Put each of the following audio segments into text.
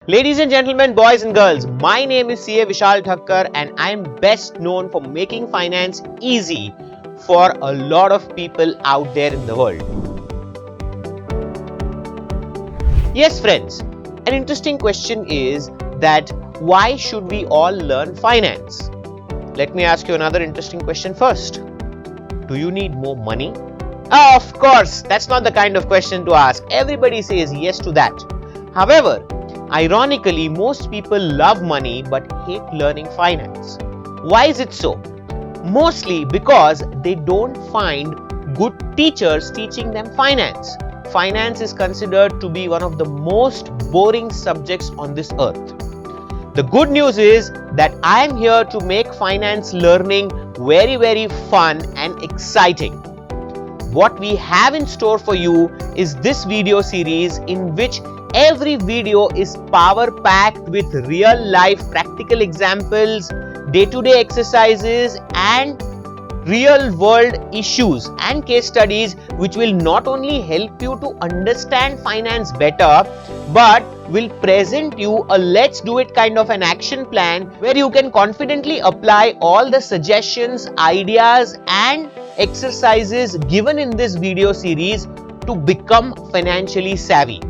Ladies and gentlemen, boys and girls, my name is CA Vishal Thakkar and I am best known for making finance easy for a lot of people out there in the world. Yes friends, an interesting question is that why should we all learn finance? Let me ask you another interesting question first. Do you need more money? Of course, that's not the kind of question to ask. Everybody says yes to that. However, ironically, most people love money but hate learning finance. Why is it so? Mostly because they don't find good teachers teaching them finance. Finance is considered to be one of the most boring subjects on this earth. The good news is that I am here to make finance learning very fun and exciting. What we have in store for you is this video series in which every video is power packed with real life practical examples, day-to-day exercises and real world issues and case studies which will not only help you to understand finance better but will present you a let's do it kind of an action plan where you can confidently apply all the suggestions, ideas and exercises given in this video series to become financially savvy.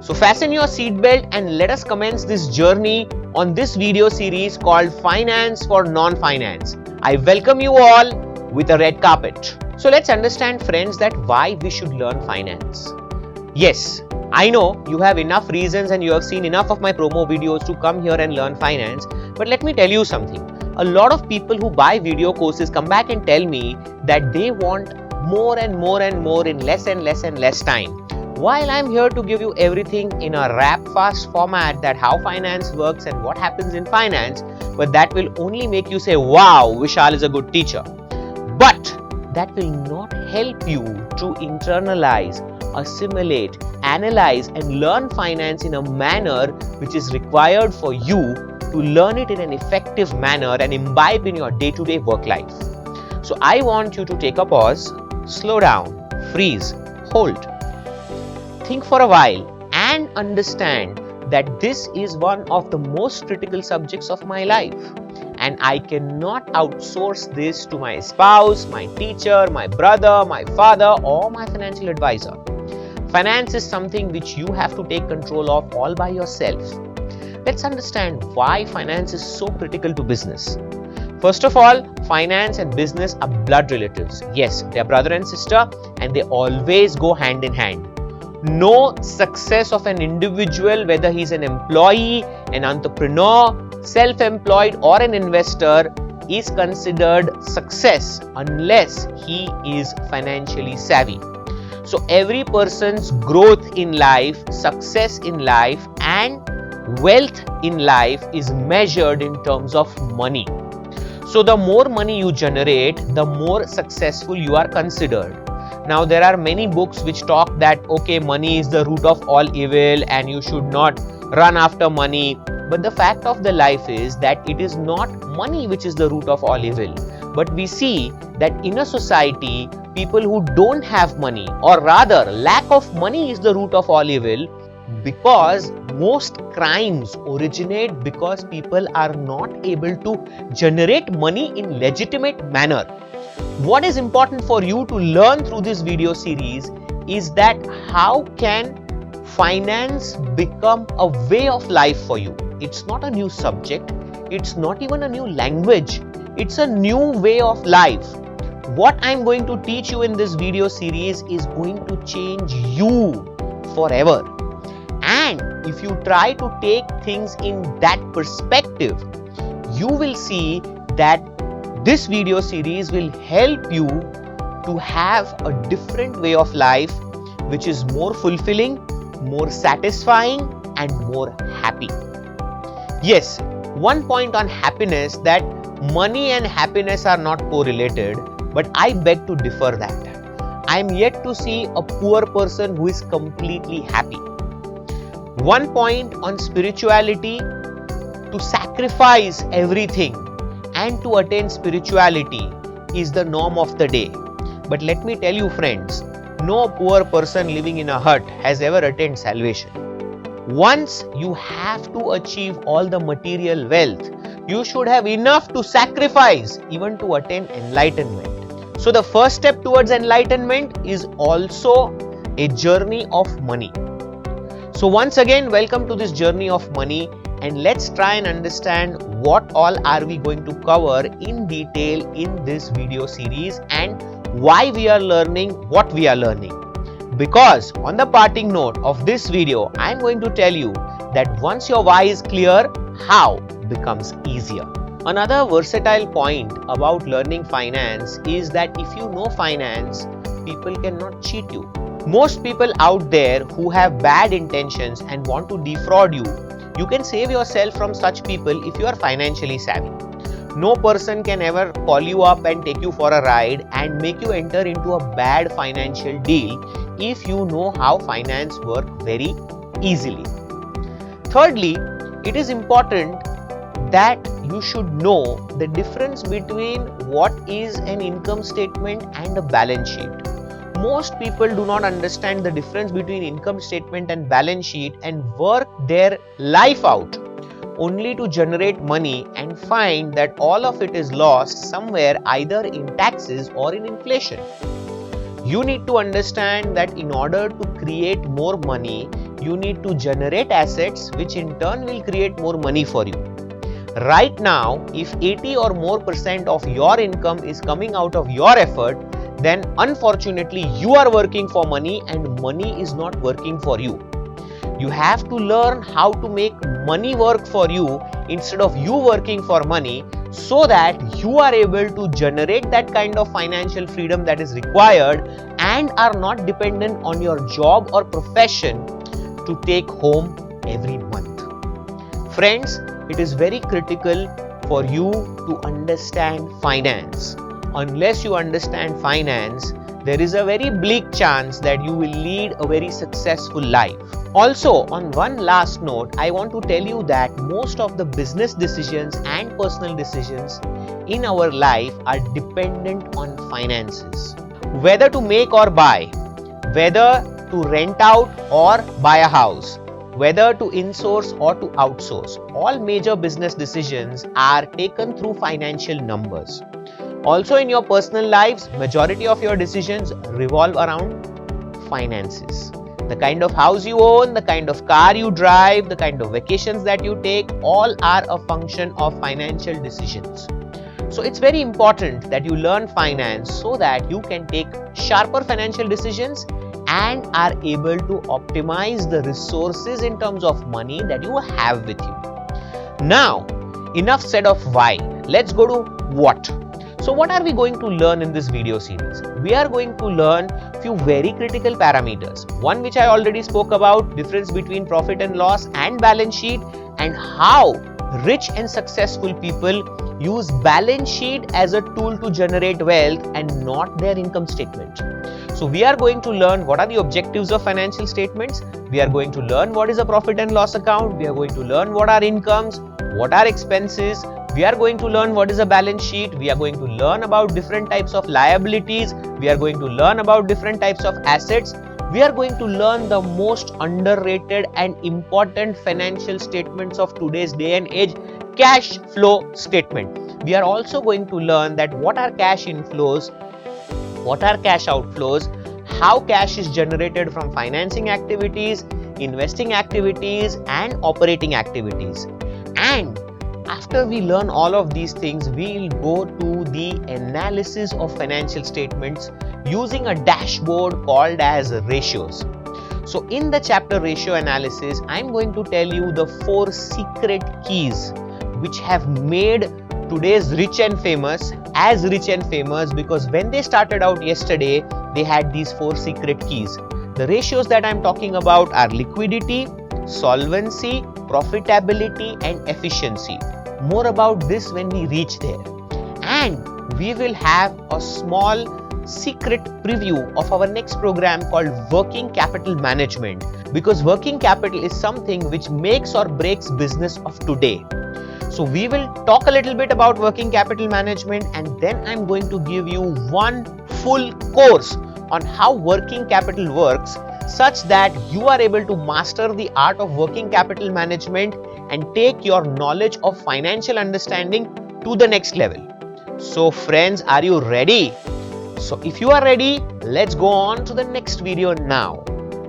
So fasten your seatbelt and let us commence this journey on this video series called Finance for Non-Finance. I welcome you all with a red carpet. So let's understand friends that why we should learn finance. Yes, I know you have enough reasons and you have seen enough of my promo videos to come here and learn finance. But let me tell you something. A lot of people who buy video courses come back and tell me that they want more and more in less and less time. While I'm here to give you everything in a rap fast format that how finance works and what happens in finance, but that will only make you say, wow, Vishal is a good teacher. But that will not help you to internalize, assimilate, analyze and learn finance in a manner which is required for you to learn it in an effective manner and imbibe in your day-to-day work life. So I want you to take a pause, slow down, freeze, hold. Think for a while and understand that this is one of the most critical subjects of my life and I cannot outsource this to my spouse, my teacher, my brother, my father or my financial advisor. Finance is something which you have to take control of all by yourself. Let's understand why finance is so critical to business. First of all, finance and business are blood relatives. Yes, they are brother and sister and they always go hand in hand. No success of an individual, whether he's an employee, an entrepreneur, self-employed or an investor, is considered success unless he is financially savvy. So every person's growth in life, success in life and wealth in life is measured in terms of money. So the more money you generate, the more successful you are considered. Now there are many books which talk that okay, money is the root of all evil and you should not run after money. But the fact of the life is that it is not money which is the root of all evil. But we see that in a society, people who don't have money or rather lack of money is the root of all evil because most crimes originate because people are not able to generate money in legitimate manner. What is important for you to learn through this video series is that how can finance become a way of life for you. It's not a new subject, it's not even a new language, it's a new way of life. What I'm going to teach you in this video series is going to change you forever. And if you try to take things in that perspective, you will see that this video series will help you to have a different way of life which is more fulfilling, more satisfying and more happy. Yes, one point on happiness that money and happiness are not correlated, but I beg to differ that. I am yet to see a poor person who is completely happy. One point on spirituality, to sacrifice everything and to attain spirituality is the norm of the day. But let me tell you friends, no poor person living in a hut has ever attained salvation. Once you have to achieve all the material wealth, you should have enough to sacrifice even to attain enlightenment. So the first step towards enlightenment is also a journey of money. So once again, welcome to this journey of money, and let's try and understand what all are we going to cover in detail in this video series and why we are learning what we are learning. Because on the parting note of this video, I am going to tell you that once your why is clear, how becomes easier. Another versatile point about learning finance is that if you know finance, people cannot cheat you. Most people out there who have bad intentions and want to defraud you, you can save yourself from such people if you are financially savvy. No person can ever call you up and take you for a ride and make you enter into a bad financial deal if you know how finance works very easily. Thirdly, it is important that you should know the difference between what is an income statement and a balance sheet. Most people do not understand the difference between income statement and balance sheet and work their life out only to generate money and find that all of it is lost somewhere either in taxes or in inflation. You need to understand that in order to create more money, you need to generate assets which in turn will create more money for you. Right now, if 80 or more % of your income is coming out of your effort, then unfortunately you are working for money and money is not working for you. You have to learn how to make money work for you instead of you working for money, so that you are able to generate that kind of financial freedom that is required and are not dependent on your job or profession to take home every month. Friends, it is very critical for you to understand finance. Unless you understand finance, there is a very bleak chance that you will lead a very successful life. Also, on one last note, I want to tell you that most of the business decisions and personal decisions in our life are dependent on finances. Whether to make or buy, whether to rent out or buy a house, whether to insource or to outsource, all major business decisions are taken through financial numbers. Also in your personal lives, majority of your decisions revolve around finances. The kind of house you own, the kind of car you drive, the kind of vacations that you take, all are a function of financial decisions. So it's very important that you learn finance so that you can take sharper financial decisions and are able to optimize the resources in terms of money that you have with you. Now, enough said of why. Let's go to what. So what are we going to learn in this video series? We are going to learn few very critical parameters. One which I already spoke about, difference between profit and loss and balance sheet, and how rich and successful people use balance sheet as a tool to generate wealth and not their income statement. So we are going to learn what are the objectives of financial statements. We are going to learn what is a profit and loss account. We are going to learn what are incomes, what are expenses. We are going to learn what is a balance sheet. We are going to learn about different types of liabilities. We are going to learn about different types of assets. We are going to learn the most underrated and important financial statements of today's day and age, cash flow statement. We are also going to learn that what are cash inflows, what are cash outflows, how cash is generated from financing activities, investing activities and operating activities. And after we learn all of these things, we'll go to the analysis of financial statements using a dashboard called as ratios. So in the chapter ratio analysis, I'm going to tell you the 4 secret keys which have made today's rich and famous as rich and famous, because when they started out yesterday, they had these 4 secret keys. The ratios that I'm talking about are liquidity, solvency, profitability and efficiency. More about this when we reach there. And we will have a small secret preview of our next program called Working Capital Management, because working capital is something which makes or breaks business of today. So we will talk a little bit about working capital management, and then I'm going to give you one full course on how working capital works such that you are able to master the art of working capital management and take your knowledge of financial understanding to the next level. So friends, are you ready? So if you are ready, let's go on to the next video now.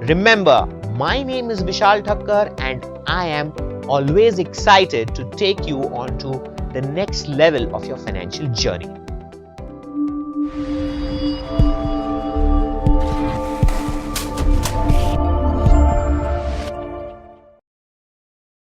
Remember, my name is Vishal Thakkar and I am always excited to take you on to the next level of your financial journey.